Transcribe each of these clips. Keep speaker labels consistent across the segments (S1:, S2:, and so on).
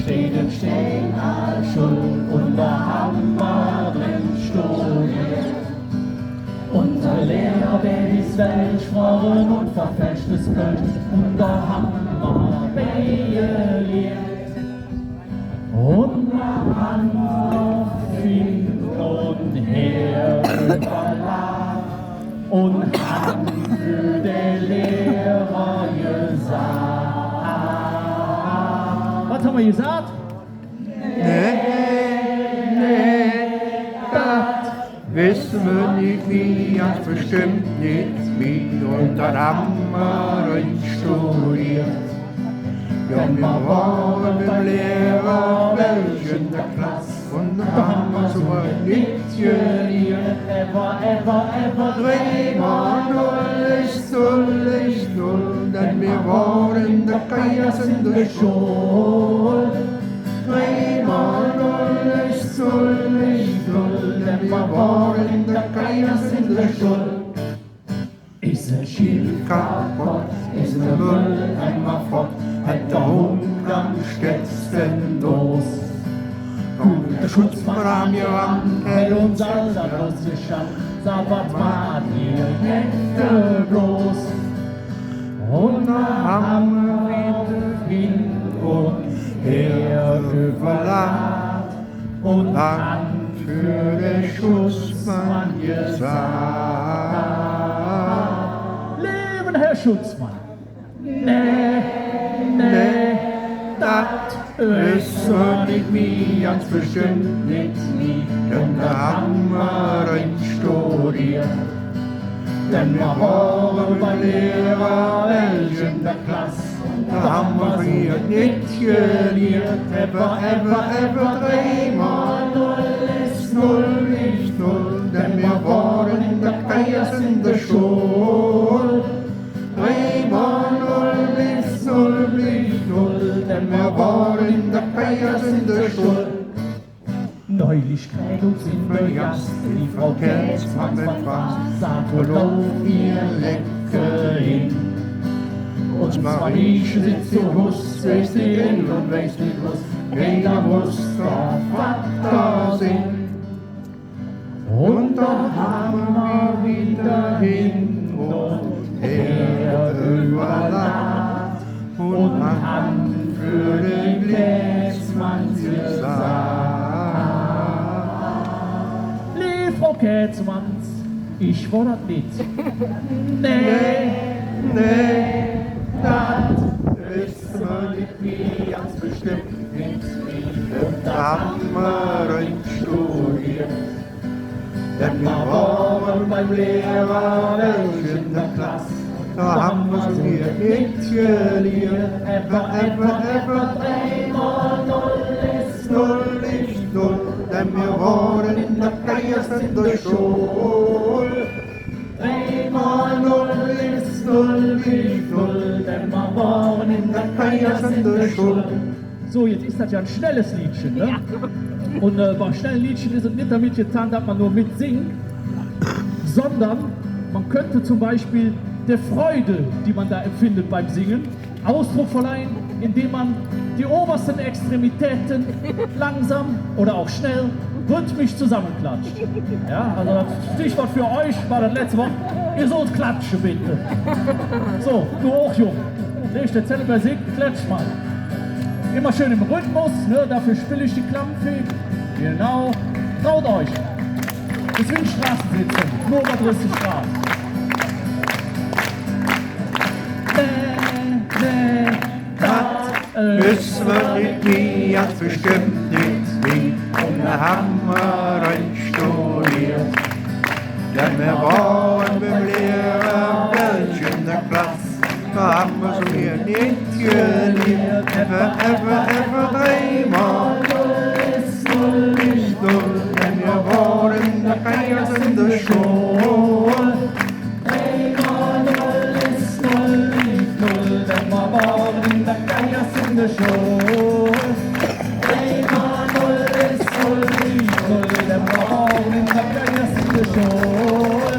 S1: Stehen stehen all Schuld und der Hammer drin studiert. Unser Lehrer, der dies Welt sprachen und verfälschtes Köln und der Hammer bejeliert. Und der Hammer hin und her überlag und hat für den Lehrer gesagt. Was haben wir gesagt?
S2: Nee, das wissen wir nicht, wie, ganz bestimmt nicht, wie, und dann haben wir studiert. Ja, wir waren beim Lehrer, welch in der Klasse, und dann haben wir so nicht geliert. Ever, dreimal null, denn wir waren in der Kayjass in der Schule. Dreimal null, denn wir waren in der Kayjass in der Schule. Ist ein Schild kaputt, ist der Mülleimer fort, hat der Hund am stärksten los. Und der Schutzmann am Johann hat uns all das losgeschafft, sagt, was war hier Hände bloß? Und da haben wir hin und her überladen und dann für den Schutzmann gesagt.
S1: Leben, Herr Schutzmann! Nee,
S2: das wissen wir nicht nie, ganz bestimmt nicht nie, denn da haben wir studiert. Denn wir waren beim Lehrer, welch in der Klasse, da haben wir hier nicht geliert. Ever, dreimal null ist null, nicht null, denn wir waren in der Kayjass in der Schule. Dreimal null ist null, nicht null, denn wir waren in der Kayjass in der Schule.
S1: Neulich krieg uns in der Gast die Frau Kayjass sagt, wo lauf ihr lecker hin. Und Mariechen sitzt so Huss, welch sie hin und welch sie Huss, jeder muss der Vater singen. Und da haben wir wieder hin und her überladen und haben für den Gläsmann gesagt. Frau Kätzmanns, ich war das nicht. Nee,
S2: das wissen wir nicht, wie, ganz bestimmt nicht wie, und da haben wir studiert. Denn wir waren beim Lehrer, welch in der Klasse, da haben wir so hier nicht geliert. Ever, dreimal null ist null, nicht null, denn wir waren in der Kayjass in der Schule. Dreimal null ist null, nicht null, denn wir waren in der Kayjass in der Schule.
S1: So, jetzt ist das ja ein schnelles Liedchen, ne? Ja. Und bei schnellen Liedchen ist es nicht damit getan, dass man nur mitsingt, sondern man könnte zum Beispiel der Freude, die man da empfindet beim Singen, Ausdruck verleihen, indem man die obersten Extremitäten langsam oder auch schnell rhythmisch zusammenklatscht. Ja, also das Stichwort für euch war das letzte Woche, ihr sollt klatschen bitte. So, du auch, Junge. Leg der Zelle bei Singen, klatsch mal. Immer schön im Rhythmus, ne? Dafür spiele ich die Klampfe. Genau, traut euch. Das ist wie eine Straßensitzung, nur über 30 Grad.
S2: Wissen wir nicht wie, ganz bestimmt nicht wie, und da haben wir studiert. Denn wir waren beim Lehrer, welch in der Klasse, da haben wir so hier nicht geliert. Ever, dreimal null ist null, nicht null, denn wir waren in der Kayjass in der Schule. Dreimal null ist null, nicht null, denn wir waren in der Kayjass in der Schule. Dreimal null ist null, nicht null, denn wir waren in der Kayjass in der Schule.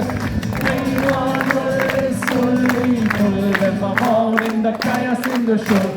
S2: Dreimal null ist null, nicht null, denn wir waren in der Kayjass in der Schule.